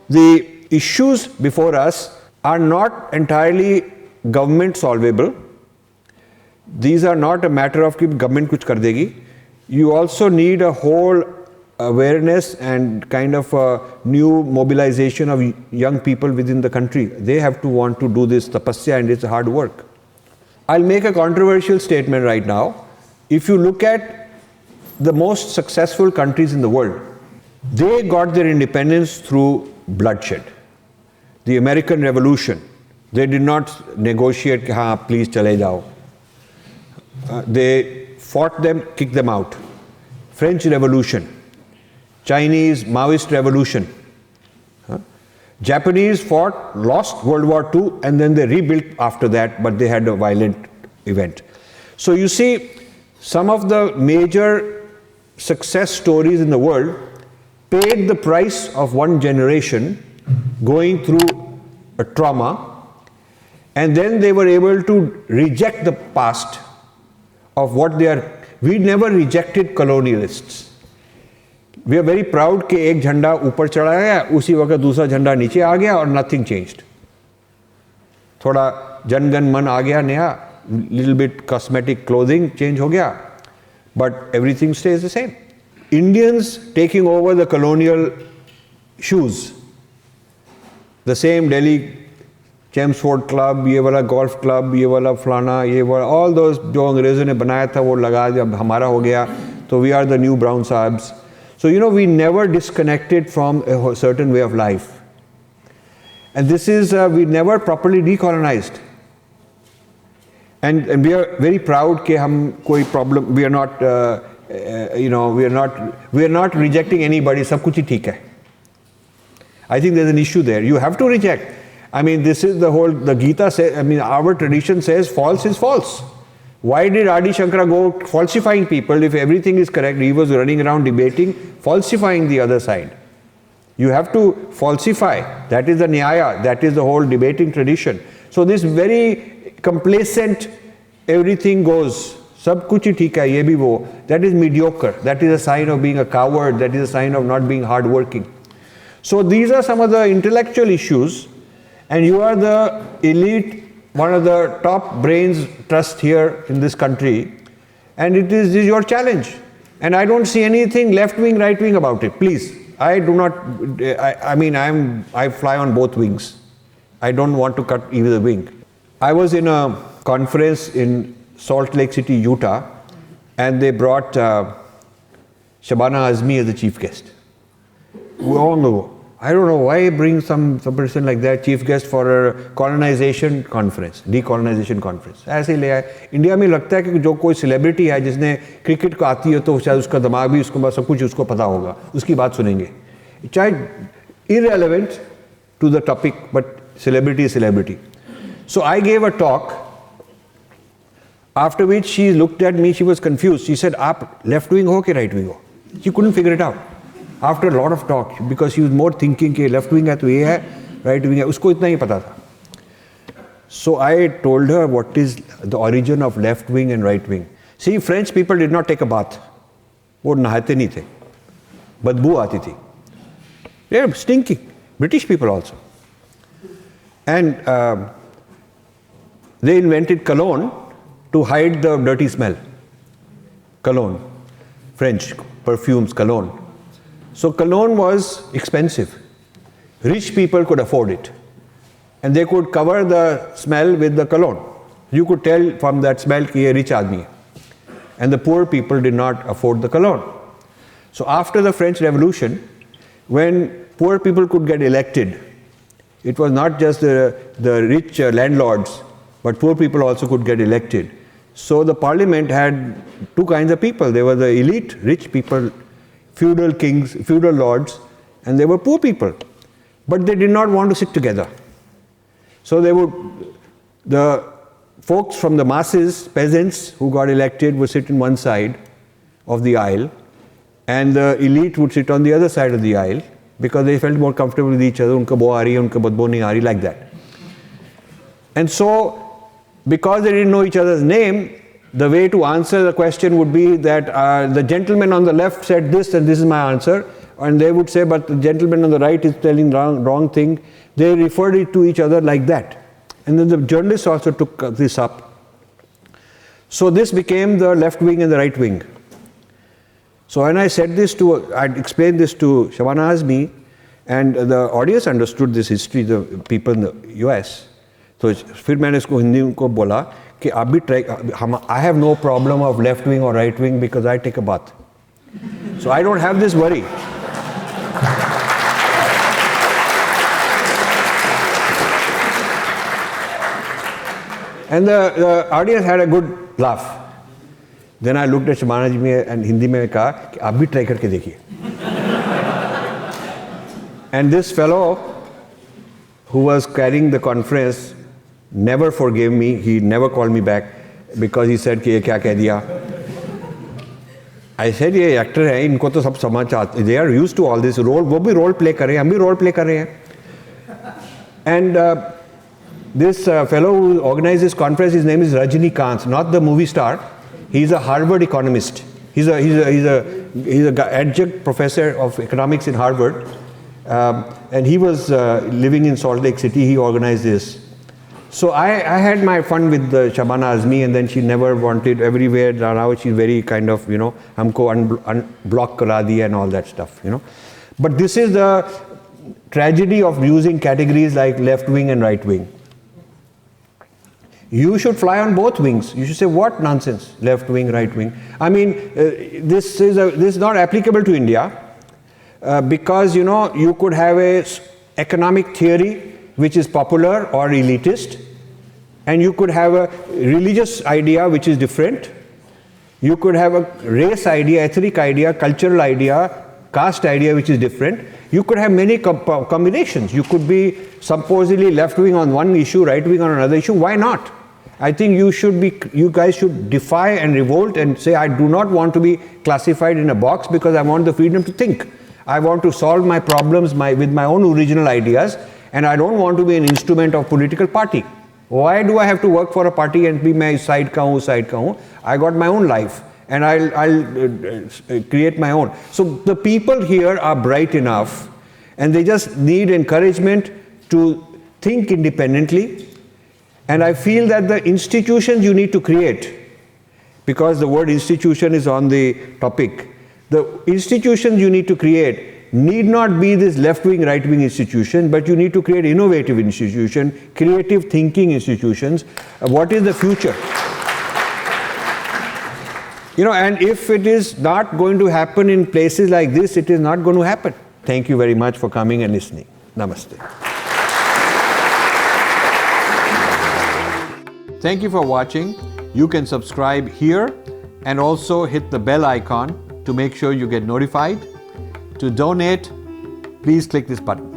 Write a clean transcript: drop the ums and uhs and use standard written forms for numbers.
the issues before us are not entirely government solvable. These are not a matter of कि government कुछ कर देगी. You also need a whole awareness and kind of a new mobilization of young people within the country. They have to want to do this tapasya, and it's hard work. I'll make a controversial statement right now. If you look at the most successful countries in the world, they got their independence through bloodshed. The American Revolution, they did not negotiate, हाँ please चले जाओ. They fought them, kicked them out. French Revolution, Chinese Maoist Revolution. Japanese fought, lost World War II, and then they rebuilt after that, but they had a violent event. So you see, some of the major success stories in the world paid the price of one generation going through a trauma, and then they were able to reject the past of what they are. We never rejected colonialists. We are very proud कि एक झंडा ऊपर चढ़ा गया, उसी वक्त दूसरा झंडा नीचे आ गया और nothing changed. थोड़ा जनगण मन आ गया नया, little bit cosmetic clothing change हो गया, but everything stays the same. Indians taking over the colonial shoes, the same Delhi Chelmsford Club, ये वाला golf club, ये वाला फलाना, ये वाला, all those जो अंग्रेजों ने बनाया था वो लगा दिया, हमारा हो गया, तो we are the new brown sahibs. So you know, we never disconnected from a certain way of life, and this is we never properly decolonized, and we are very proud कि हम कोई problem, we are not we are not rejecting anybody, सब कुछ ही ठीक है. I think there's an issue there. You have to reject. I mean, this is the Gita says, I mean, our tradition says false is false. Why did Adi Shankara go falsifying people if everything is correct? He was running around debating, falsifying the other side. You have to falsify. That is the Nyaya. That is the whole debating tradition. So this very complacent, everything goes, sab kuch hi theek hai, ye bhi wo, that is mediocre. That is a sign of being a coward. That is a sign of not being hardworking. So these are some of the intellectual issues, and you are the elite, one of the top brains trust here in this country, and it is your challenge. And I don't see anything left-wing, right-wing about it. Please, I do not, I fly on both wings. I don't want to cut either wing. I was in a conference in Salt Lake City, Utah, and they brought Shabana Azmi as a chief guest. Long ago. I don't know why bring some person like that chief guest for a colonization conference, decolonization conference. ऐसे ही ले आए. India में लगता है कि जो कोई celebrity है जिसने क्रिकेट को आती है तो शायद उसका दिमाग भी उसको सब कुछ उसको पता होगा, उसकी बात सुनेंगे. चाहे irrelevant to the topic, but celebrity is celebrity. So I gave a talk, after which she looked at me, she was confused. She said, "आप left wing हो कि right wing हो?" She couldn't figure it out. After a lot of talk, because she was more thinking कि left wing है तो ये है, right wing है, उसको इतना ही पता था. So I told her what is the origin of left wing and right wing. See, French people did not take a bath. वो नहाते नहीं थे, बदबू आती थी. They were stinking. British people also. And they invented cologne to hide the dirty smell. Cologne, French perfumes, cologne. So cologne was expensive. Rich people could afford it, and they could cover the smell with the cologne. You could tell from that smell कि ये rich आदमी है. And the poor people did not afford the cologne. So after the French Revolution, when poor people could get elected, it was not just the rich landlords, but poor people also could get elected. So the parliament had two kinds of people. There were the elite, rich people, feudal kings, feudal lords, and there were poor people. But they did not want to sit together. So the folks from the masses, peasants who got elected would sit on one side of the aisle, and the elite would sit on the other side of the aisle because they felt more comfortable with each other. Unka bo aa rahi hai, unka badbo nahi aa rahi, like that. And so, because they didn't know each other's name, the way to answer the question would be that the gentleman on the left said this and this is my answer, and they would say, but the gentleman on the right is telling wrong thing. They referred it to each other like that. And then the journalists also took this up. So this became the left wing and the right wing. So when I explained this to Shabana Azmi, and the audience understood this history, the people in the US. So फिर मैंने इसको हिंदी उनको बोला कि आप भी try, I have no problem of left wing or right wing because I take a bath. So I don't have this worry. And the audience had a good laugh. Then I looked at Shabana ji and Hindi में कहा कि आप भी try करके देखिए. And this fellow who was carrying the conference never forgave me. He never called me back because he said कि ये क्या कह दिया. I said ये actor है, इनको तो सब समझ आते. They are used to all this role. वो भी role play कर रहे हैं, हम भी role play कर रहे हैं. And this fellow who organized this conference, his name is Rajnikant, not the movie star. He's a Harvard economist. He's a adjunct professor of economics in Harvard. And he was living in Salt Lake City. He organized this. So I had my fun with Shabana Azmi, and then she never wanted everywhere. Now she's very kind of, humko unblock kara diya and all that stuff, But this is the tragedy of using categories like left wing and right wing. You should fly on both wings. You should say, what nonsense, left wing, right wing. I mean, this is not applicable to India. Because you could have a economic theory which is popular or elitist, and you could have a religious idea which is different. You could have a race idea, ethnic idea, cultural idea, caste idea which is different. You could have many combinations. You could be supposedly left wing on one issue, right wing on another issue. Why not? I think you guys should defy and revolt and say, I do not want to be classified in a box because I want the freedom to think. I want to solve my problems with my own original ideas, and I don't want to be an instrument of political party. Why do I have to work for a party and be my side ka hu? I got my own life, and I'll create my own. So the people here are bright enough, and they just need encouragement to think independently. And I feel that the institutions you need to create, because the word institution is on the topic, the institutions you need to create need not be this left-wing, right-wing institution, but you need to create innovative institution, creative thinking institutions. What is the future? And if it is not going to happen in places like this, it is not going to happen. Thank you very much for coming and listening. Namaste. Thank you for watching. You can subscribe here and also hit the bell icon to make sure you get notified. To donate, please click this button.